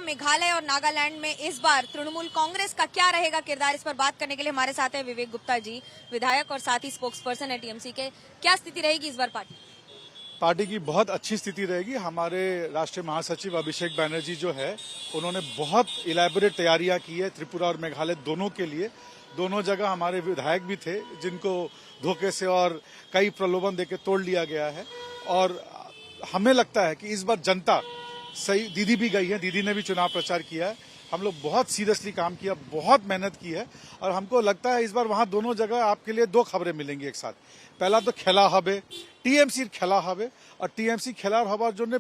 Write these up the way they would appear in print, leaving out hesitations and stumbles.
मेघालय और नागालैंड में इस बार तृणमूल कांग्रेस का क्या रहेगा किरदार, इस पर बात करने के लिए हमारे साथ है विवेक गुप्ता जी, विधायक और साथ ही स्पोक्स पर्सन है टीएमसी के। क्या स्थिति रहेगी इस बार पार्टी की? बहुत अच्छी स्थिति रहेगी। हमारे राष्ट्रीय महासचिव अभिषेक बैनर्जी जो है, उन्होंने बहुत इलैबोरेट तैयारियां की है त्रिपुरा और मेघालय दोनों के लिए। दोनों जगह हमारे विधायक भी थे जिनको धोखे से और कई प्रलोभन देके तोड़ लिया गया है। और हमें लगता है कि इस बार जनता सही, दीदी भी गई है, दीदी ने भी चुनाव प्रचार किया है। हम लोग बहुत सीरियसली काम किया, बहुत मेहनत की है और हमको लगता है इस बार वहां दोनों जगह आपके लिए दो खबरें मिलेंगी एक साथ। पहला तो खेला हबे, टीएमसी खेला हबे और टीएमसी खेला हवा जो ने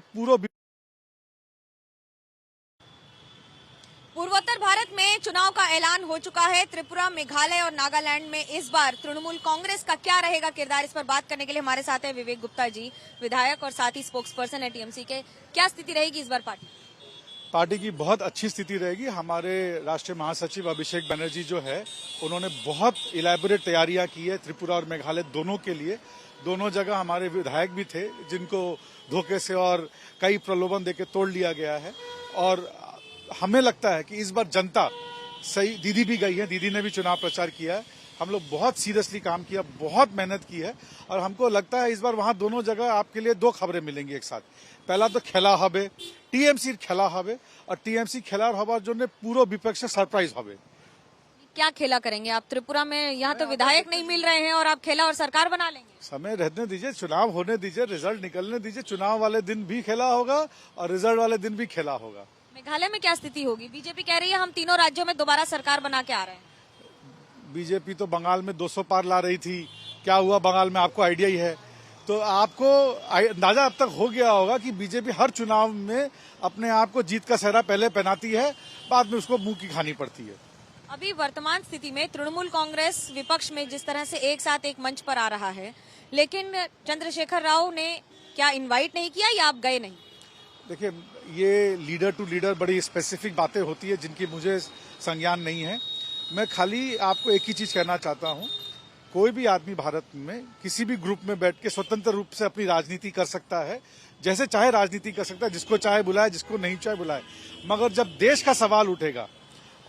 पूर्वोत्तर भारत में चुनाव का ऐलान हो चुका है। त्रिपुरा, मेघालय और नागालैंड में इस बार तृणमूल कांग्रेस का क्या रहेगा किरदार, इस पर बात करने के लिए हमारे साथ है विवेक गुप्ता जी, विधायक और साथ ही स्पोक्स पर्सन है टीएमसी के। क्या स्थिति रहेगी इस बार पार्टी की? बहुत अच्छी स्थिति रहेगी। हमारे राष्ट्रीय महासचिव अभिषेक बैनर्जी जो है, उन्होंने बहुत इलैबोरेट तैयारियां की है त्रिपुरा और मेघालय दोनों के लिए। दोनों जगह हमारे विधायक भी थे जिनको धोखे से और कई प्रलोभन देके तोड़ लिया गया है। और हमें लगता है कि इस बार जनता सही, दीदी भी गई है, दीदी ने भी चुनाव प्रचार किया है। हम लोग बहुत सीरियसली काम किया, बहुत मेहनत की है और हमको लगता है इस बार वहां दोनों जगह आपके लिए दो खबरें मिलेंगी एक साथ। पहला तो खेला हबे, टीएमसी खेला हबे और टीएमसी खेला हवा जो ने पूरा विपक्ष सरप्राइज हबे। क्या खेला करेंगे आप त्रिपुरा में? यहाँ तो विधायक नहीं मिल रहे हैं और आप खेला और सरकार बना लेंगे। समय रहने दीजिए, चुनाव होने दीजिए, रिजल्ट निकलने दीजिए। चुनाव वाले दिन भी खेला होगा और रिजल्ट वाले दिन भी खेला होगा। मेघालय में क्या स्थिति होगी? बीजेपी कह रही है हम तीनों राज्यों में दोबारा सरकार बना के आ रहे हैं। बीजेपी तो बंगाल में 200 पार ला रही थी, क्या हुआ बंगाल में आपको आइडिया ही है। तो आपको अंदाजा अब तक हो गया होगा कि बीजेपी हर चुनाव में अपने आप को जीत का सेहरा पहले पहनाती है, बाद में उसको मुंह की खानी पड़ती है। अभी वर्तमान स्थिति में तृणमूल कांग्रेस विपक्ष में जिस तरह से एक साथ एक मंच पर आ रहा है, लेकिन चंद्रशेखर राव ने क्या इनवाइट नहीं किया या आप गए नहीं? देखिए, ये लीडर टू लीडर बड़ी स्पेसिफिक बातें होती है जिनकी मुझे संज्ञान नहीं है। मैं खाली आपको एक ही चीज कहना चाहता हूं, कोई भी आदमी भारत में किसी भी ग्रुप में बैठ के स्वतंत्र रूप से अपनी राजनीति कर सकता है, जैसे चाहे राजनीति कर सकता है, जिसको चाहे बुलाए, जिसको नहीं चाहे बुलाए। मगर जब देश का सवाल उठेगा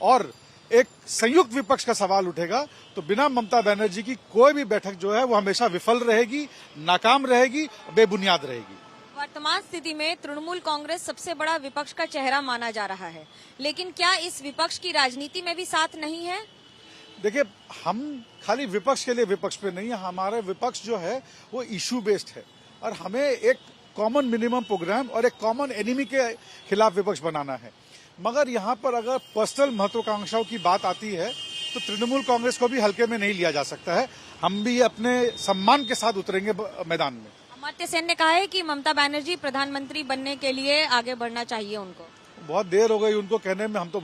और एक संयुक्त विपक्ष का सवाल उठेगा तो बिना ममता बनर्जी की कोई भी बैठक जो है वो हमेशा विफल रहेगी, नाकाम रहेगी, बेबुनियाद रहेगी। वर्तमान स्थिति में तृणमूल कांग्रेस सबसे बड़ा विपक्ष का चेहरा माना जा रहा है, लेकिन क्या इस विपक्ष की राजनीति में भी साथ नहीं है? देखिए, हम खाली विपक्ष के लिए विपक्ष पे नहीं है, हमारा विपक्ष जो है वो इशू बेस्ड है और हमें एक कॉमन मिनिमम प्रोग्राम और एक कॉमन एनिमी के खिलाफ विपक्ष बनाना है। मगर यहाँ पर अगर पर्सनल महत्वाकांक्षाओं की बात आती है तो तृणमूल कांग्रेस को भी हल्के में नहीं लिया जा सकता है। हम भी अपने सम्मान के साथ उतरेंगे मैदान में। अमर्त्य सेन ने कहा है कि ममता बनर्जी प्रधानमंत्री बनने के लिए आगे बढ़ना चाहिए उनको। बहुत देर हो गई उनको कहने में, हम तो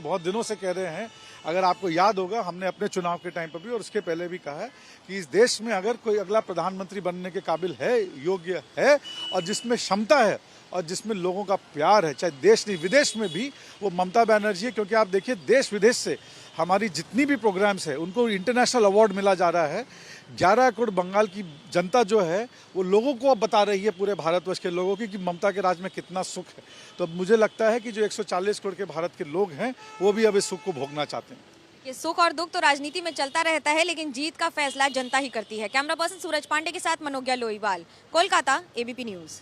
बहुत दिनों से कह रहे हैं। अगर आपको याद होगा, हमने अपने चुनाव के टाइम पर भी और उसके पहले भी कहा है कि इस देश में अगर कोई अगला प्रधानमंत्री बनने के काबिल है, योग्य है और जिसमें क्षमता है और जिसमें लोगों का प्यार है, चाहे देश नहीं विदेश में भी, वो ममता बनर्जी है। क्योंकि आप देखिए, देश विदेश से हमारी जितनी भी प्रोग्राम्स है उनको इंटरनेशनल अवार्ड मिला जा रहा है। 11 करोड़ बंगाल की जनता जो है वो लोगों को अब बता रही है, पूरे भारतवर्ष के लोगों की, कि ममता के राज में कितना सुख है। तो अब मुझे लगता है कि जो 140 करोड़ के भारत के लोग हैं वो भी अब इस सुख को भोगना चाहते हैं। ये सुख और दुख तो राजनीति में चलता रहता है, लेकिन जीत का फैसला जनता ही करती है। कैमरा पर्सन सूरज पांडे के साथ मनोज्ञा लोईवाल, कोलकाता, एबीपी न्यूज।